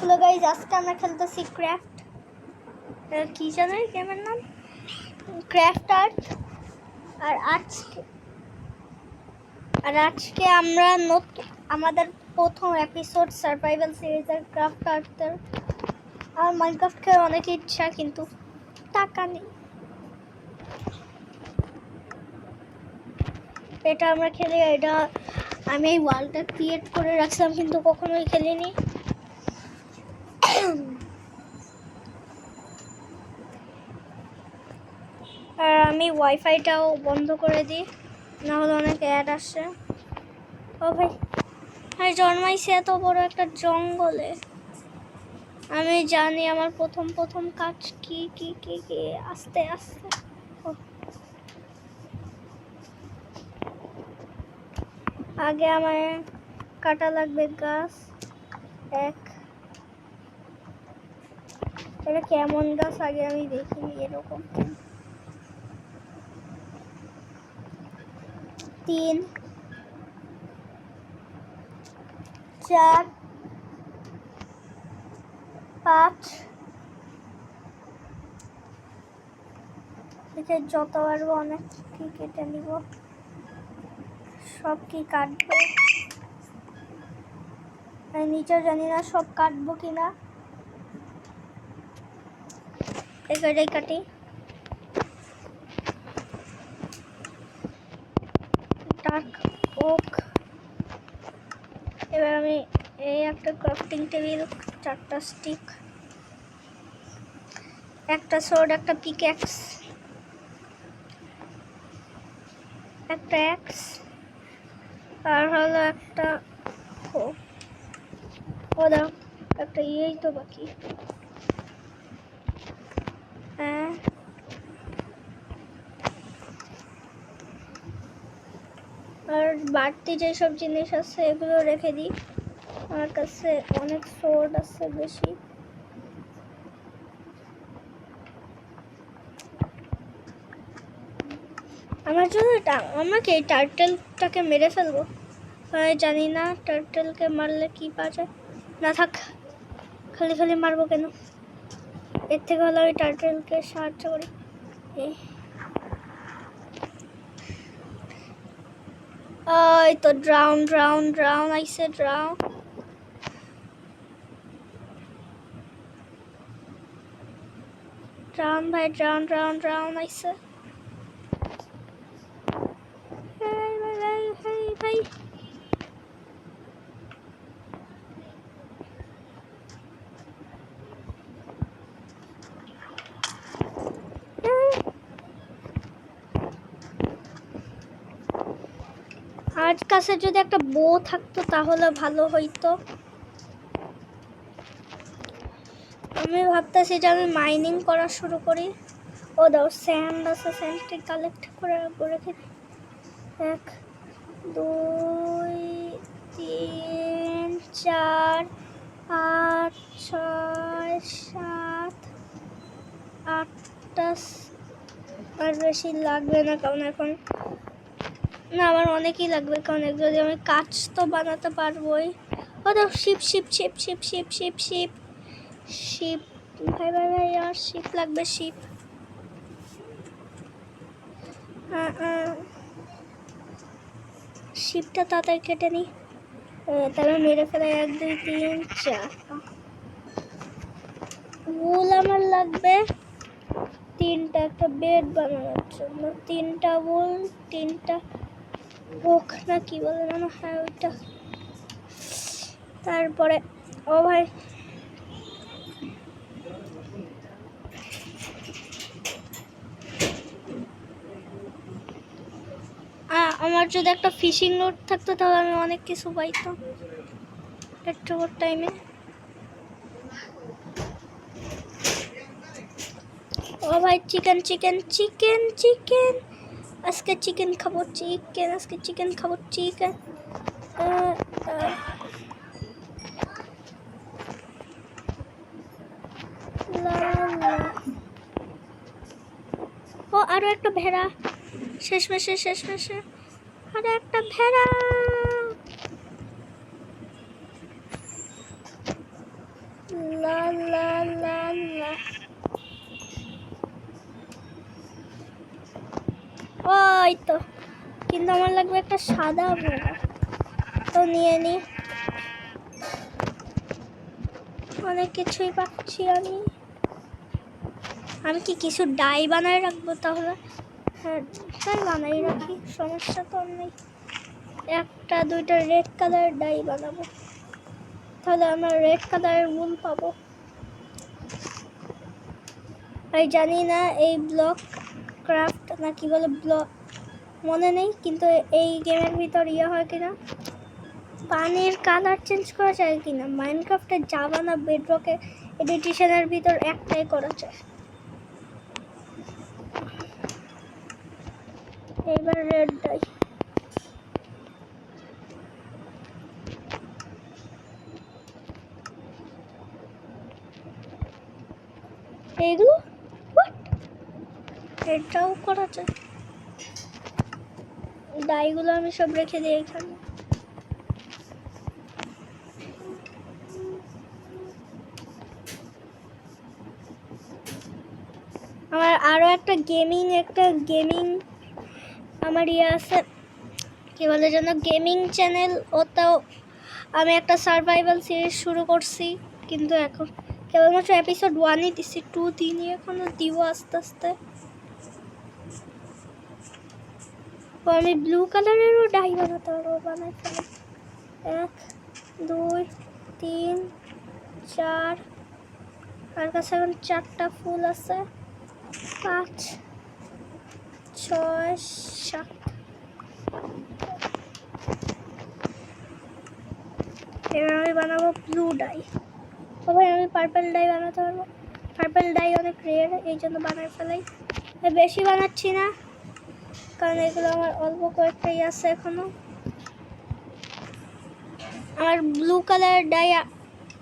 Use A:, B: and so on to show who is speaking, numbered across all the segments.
A: Hello guys, আজকে আমরা খেলতেছি ক্রাফট। কি জানো গেমের নাম? Craft art. আজকে আমরা আমাদের প্রথম এপিসোড সার্ভাইভাল সিরিজের ক্রাফট আর্টের। আমার মাইনক্রাফট খেলার অনেক ইচ্ছা, কিন্তু টাকা নেই। এটা আমরা খেলি, এটা আমি এই ওয়ালটা ক্রিয়েট করে রাখছিলাম, কিন্তু কখনোই খেলিনি। আর আমি ওয়াইফাইটাও বন্ধ করে দিই, না হলে অনেক অ্যাড আসে। ও ভাই, আর জন্মাইছে এত বড় একটা জঙ্গলে। আমি জানি আমার প্রথম কাজ কি কি কি কি আস্তে আস্তে। আগে আমার কাটা লাগবে গাছ এক। এটা কেমন গাছ আগে আমি দেখিনি, এরকম 3 4 5 থেকে যত পারবো অনেক কি কেটে নিব। সব কি কাটবো আমি নিচেও জানি না, সব কাটবো কিনা। এটাই কাটি। Dark oak. এবার আমি এই একটা ক্রাফটিং টেবিল, 4টা স্টিক, একটা সোর্ড, একটা পিকঅ্যাক্স, একটা অ্যাক্স, আর হলো একটা দাও একটা ইয়েই তো বাকি। হ্যাঁ, আর বাড়তি যেসব জিনিস আছে এগুলো রেখে দিই। আমার কাছে অনেক সোর্ড আছে বেশি। আমার জন্য আমাকে এই টার্টেলটাকে মেরে ফেলবো। আমি জানি না টার্টেলকে মারলে কি পাওয়া যায়। না থাক, খালি খালি মারবো কেন, এর থেকে হলো আমি টার্টেলকে সাহায্য করি। এই তো ড্রাউন ড্রাউন ড্রাউন আইসে, ড্রাউন ড্রাউন ভাই, ড্রাউন ড্রাউন ড্রাউন আইসে। ভাই আজ কাছে যদি একটা বো থাকতো তাহলে ভালো হইতো। আমি ভাবতেছি যে আমি মাইনিং করা শুরু করি। ও দাও স্যান্ড আছে, স্যান্ডটি কালেক্ট করে রেখে 1 2 3 4 5 6 7 8টা। আর বেশি লাগবে না, কারণ এখন না আমার অনেকই লাগবে, কারণ যদি আমি কাজ তো বানাতে পারবোই। ও দাও sheep sheep sheep sheep sheep sheep sheep sheep ভাই ভাই ভাই, আর শিপ লাগবে, শিপ। শিপটা তাড়াতাড়ি কেটে নিই, তাহলে মেরে ফেলে 1 2 3 4। উল আমার লাগবে 3টা, একটা বেড বানানোর জন্য 3টা উল, 3টা ওক না কি বলে না, হ্যাঁ ওইটা। তারপরে ও ভাই আমার যদি একটা ফিশিং রড থাকতো তাহলে আমি অনেক কিছু পাইতাম একটু টাইমে। ও ভাই চিকেন চিকেন চিকেন চিকেন, আজকে চিকেন খাবো, চিকেন আজকে চিকেন খাবো, চিকেন। ও আরো একটা ভেড়া, শেষমেশে আরো একটা ভেড়া। লা লা লা লা। ওই তো, কিন্তু আমার লাগবে একটা সাদা মোড়া, তো নিয়ে নি। অনেক কিছুই পাচ্ছি আমি। আমি কি কিছু ডাই বানায় রাখবো তাহলে? হ্যাঁ, ডাই বানাই রাখি, সমস্যা তো নেই। একটা দুইটা রেড কালারের ডাই বানাবো, তাহলে আমরা রেড কালারের উল পাবো। আমি জানি না এই ব্লক ক্রাফট না কি বলে, ব্লক মনে নেই, কিন্তু এই গেমের ভিতর ইয়ে হয় কিনা, পানির কালার চেঞ্জ করা যায় কিনা। মাইনক্রাফটে জাভা না বেডরকে এডিশনের ভিতর একটাই করা যায়। এইবার রেড ডাই। এইগুলো এটাও করা যায়। ডাইগুলো আমি সব রেখে দিই এখানে। আমার আরও একটা গেমিং আমার ইয়ে আছে, কী বলে যেন, গেমিং চ্যানেল। ওটাও আমি একটা সার্ভাইভাল সিরিজ শুরু করছি, কিন্তু এখন কেবলমাত্র এপিসোড 1ই দিচ্ছি, 2 দিনই এখনও দিব আস্তে আস্তে। তো আমি ব্লু কালারেরও ডাই বানাতে পারবো, বানাই ফেলি। 1 2 3 4, আর কাছে এখন 4টা ফুল আছে, 5 6 7। এবার আমি বানাবো ব্লু ডাই। তবে আমি পার্পল ডাই বানাতে পারবো। পার্পল ডাই অনেক রেয়ার, এই জন্য বানাই ফেলাই। বেশি বানাচ্ছি না, কারণ এগুলো আমার অল্প কয়েকটাই আছে এখনো। আমার ব্লু কালার ডাই,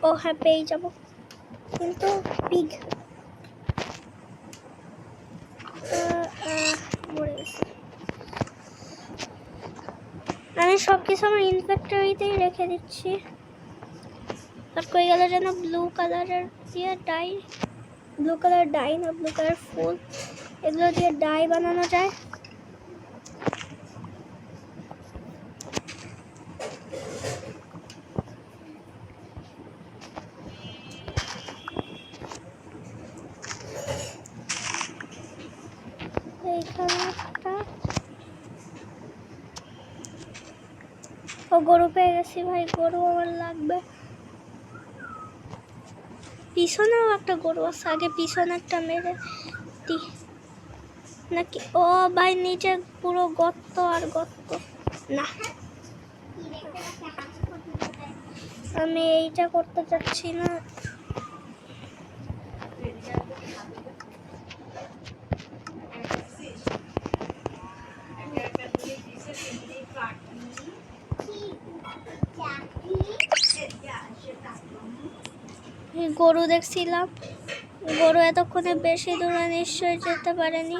A: ও হ্যাঁ পেয়ে যাবো, কিন্তু পিগ মরে গেছে। আমি সব কিছু আমার ইনভেন্টরিতেই রেখে দিচ্ছি। আর কই গেল যেন ব্লু কালারের দিয়ে ডাই, ব্লু কালার ডাই না, ব্লু কালার ফুল, এগুলো দিয়ে ডাই বানানো যায়। এইখানে একটা, ও গরু পেয়ে গেছি ভাই, গরু আমার লাগবে। পিছনেও একটা গরু আছে, আগে পিছনে একটা মেরে দি নাকি। ও ভাই নিচে পুরো গর্ত আর গর্ত। না, আমি এইটা করতে চাচ্ছি না। গরু দেখছিলাম, গরু এতক্ষণে বেশি দূরে নিশ্চয়ই যেতে পারেনি।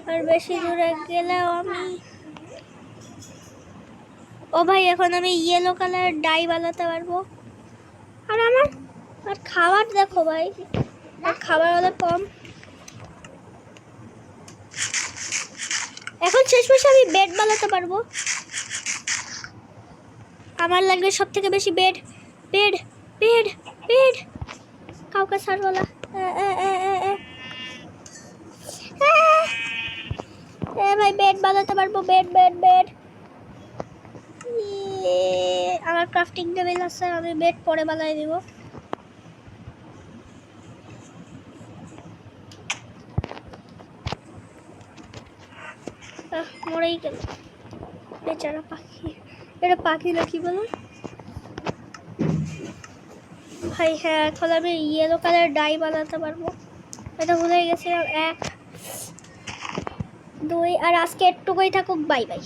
A: আর বেশি দূরে গেলেও আমি, ও ভাই এখন আমি ইয়েলো কালার ডাই বানাতে পারবো। আর আমার আর খাবার দেখো ভাই, আর খাবার হলে কম। এখন শেষমেশ আমি বেড বানাতে পারবো। আমার লাগবে সব থেকে বেশি বেড বেড বেড বেড। কাউকে ছাড়বলা। ভাই বেড বানাতে পারবো, বেড বেড বেড। আমার ক্রাফটিং টেবিল আছে, আমি বেড পরে বানাই দিব। মরেই গেল বেচারা পাখি। এটা পাখি না কি বলো ভাই। হ্যাঁ, এখন আমি ইয়েলো কালার ডাই বানাতে পারবো, এটা ভুলে গেছিলাম। 1 2, আর আজকে একটুকুই থাকুক, বাই বাই।